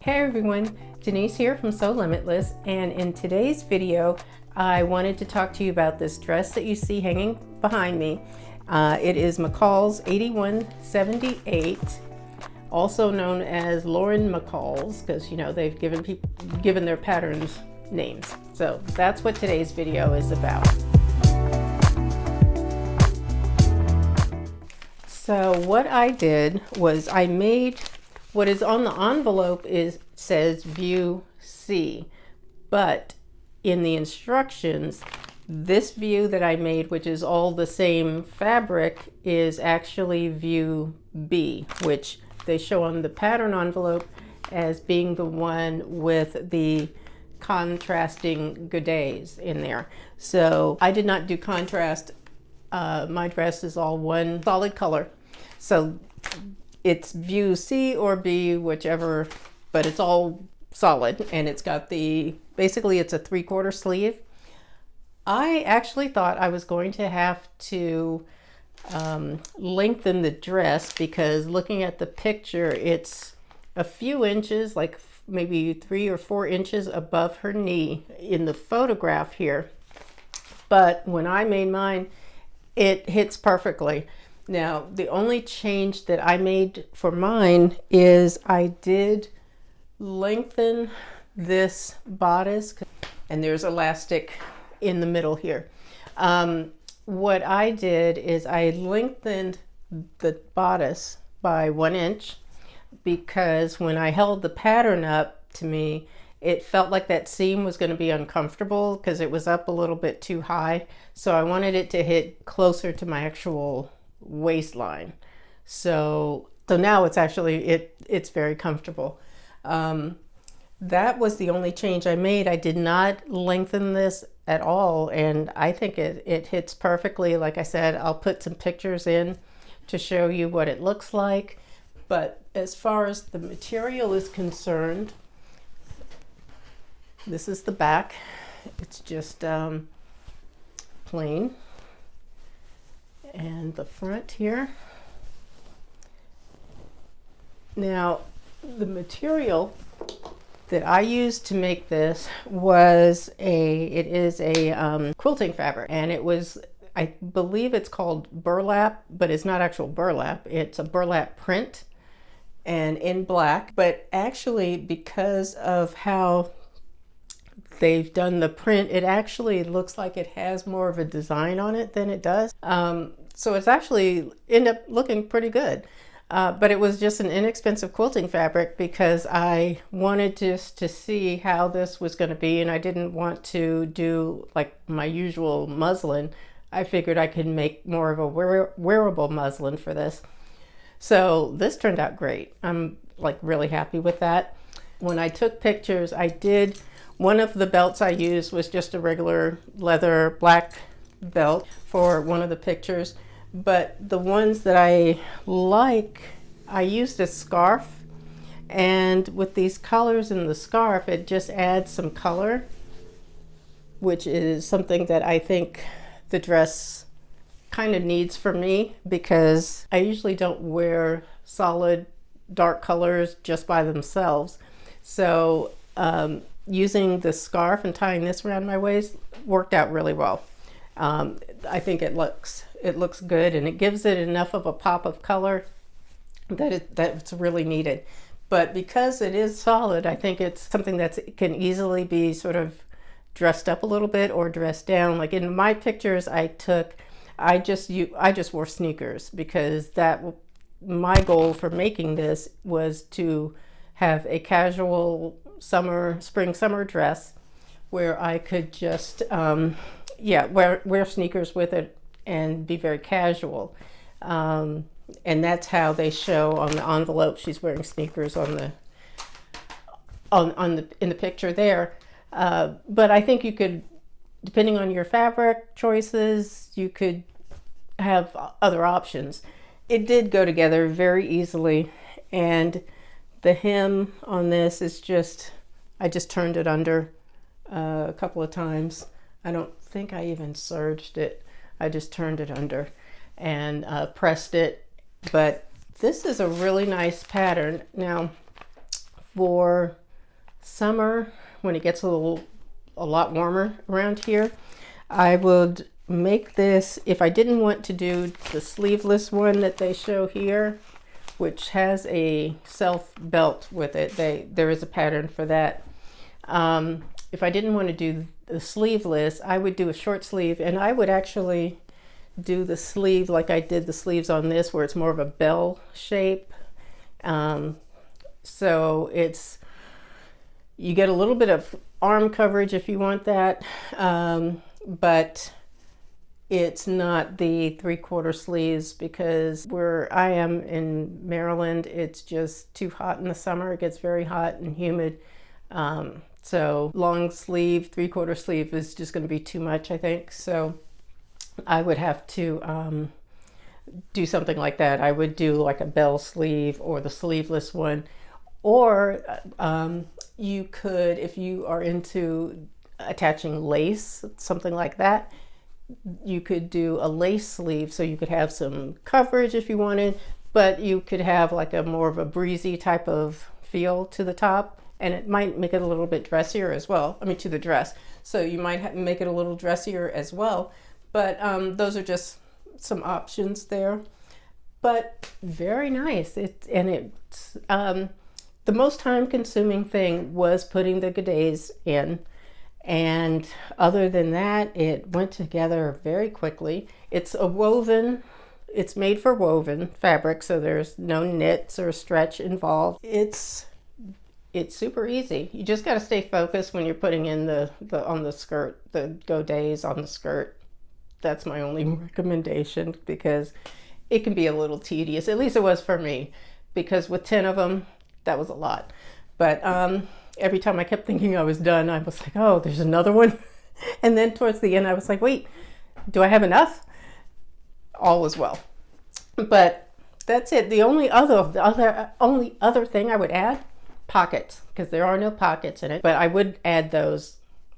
Hey everyone, Denise here from Sewlimitless, and in today's video I wanted to talk to you about this dress that you see hanging behind me. It is McCall's 8178, also known as Lauren McCall's, because you know they've given their patterns names. So that's what today's video is about. So what I did was I made what is on the envelope says view C, but in the instructions, this view that I made, which is all the same fabric, is actually view B, which they show on the pattern envelope as being the one with the contrasting godets in there. So I did not do contrast. My dress is all one solid color. So it's view C or B, whichever, but it's all solid, and it's got basically it's a 3/4 sleeve. I actually thought I was going to have to lengthen the dress, because looking at the picture, it's a few inches, like maybe 3 or 4 inches above her knee in the photograph here. But when I made mine, it hits perfectly. Now, the only change that I made for mine is I did lengthen this bodice, and there's elastic in the middle here. What I did is I lengthened the bodice by 1 inch, because when I held the pattern up to me, it felt like that seam was going to be uncomfortable because it was up a little bit too high. So I wanted it to hit closer to my actual waistline. So now it's actually, it's very comfortable. That was the only change I made. I did not lengthen this at all, and I think it hits perfectly. Like I said, I'll put some pictures in to show you what it looks like. But as far as the material is concerned, this is the back. It's just plain. And the front here. Now, the material that I used to make this was it is a quilting fabric, and it was, I believe it's called burlap, but it's not actual burlap. It's a burlap print and in black, but actually because of how they've done the print, it actually looks like it has more of a design on it than it does. So it's actually ended up looking pretty good. But it was just an inexpensive quilting fabric, because I wanted just to see how this was going to be, and I didn't want to do like my usual muslin. I figured I could make more of a wearable muslin for this. So this turned out great. I'm like really happy with that. When I took pictures, one of the belts I used was just a regular leather black belt for one of the pictures, but the ones that I like, I used a scarf, and with these colors in the scarf, it just adds some color, which is something that I think the dress kind of needs for me, because I usually don't wear solid dark colors just by themselves. So using the scarf and tying this around my waist worked out really well. I think it looks good, and it gives it enough of a pop of color that's really needed. But because it is solid, I think it's something that can easily be sort of dressed up a little bit or dressed down. Like in my pictures I just wore sneakers, because my goal for making this was to have a casual spring summer dress where I could just wear sneakers with it and be very casual, and that's how they show on the envelope. She's wearing sneakers in the picture there. But I think you could, depending on your fabric choices, you could have other options. It did go together very easily, and the hem on this is I just turned it under a couple of times. I don't think I even serged it. I just turned it under and pressed it. But this is a really nice pattern. Now, for summer when it gets a lot warmer around here. I would make this, if I didn't want to do the sleeveless one that they show here, which has a self belt with it. There is a pattern for that. If I didn't want to do the sleeveless, I would do a short sleeve, and I would actually do the sleeve like I did the sleeves on this, where it's more of a bell shape. So you get a little bit of arm coverage if you want that, but it's not the 3/4 sleeves, because where I am in Maryland, it's just too hot in the summer. It gets very hot and humid. So long sleeve, 3/4 sleeve is just going to be too much, I think. So I would have to do something like that. I would do like a bell sleeve or the sleeveless one. Or you could, if you are into attaching lace, something like that, you could do a lace sleeve, so you could have some coverage if you wanted, but you could have like a more of a breezy type of feel to the top, and it might make it a little bit dressier as well. I mean, to the dress. So you might make it a little dressier as well. But those are just some options there. But very nice. The most time-consuming thing was putting the gudets in. And other than that, it went together very quickly. It's made for woven fabric, so there's no knits or stretch involved. It's super easy. You just got to stay focused when you're putting in on the skirt, the godets on the skirt. That's my only recommendation, because it can be a little tedious. At least it was for me, because with 10 of them, that was a lot. But every time I kept thinking I was done, I was like, oh, there's another one. And then towards the end, I was like, wait, do I have enough? All was well. But that's it. The only other thing I would add, pockets, because there are no pockets in it. But I would add those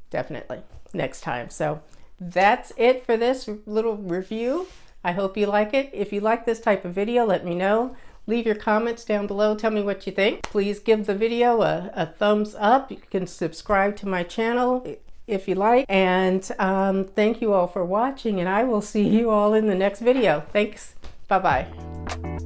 definitely next time. So that's it for this little review. I hope you like it. If you like this type of video, let me know. Leave your comments down below. Tell me what you think. Please give the video a thumbs up. You can subscribe to my channel if you like. And thank you all for watching, and I will see you all in the next video. Thanks. Bye-bye.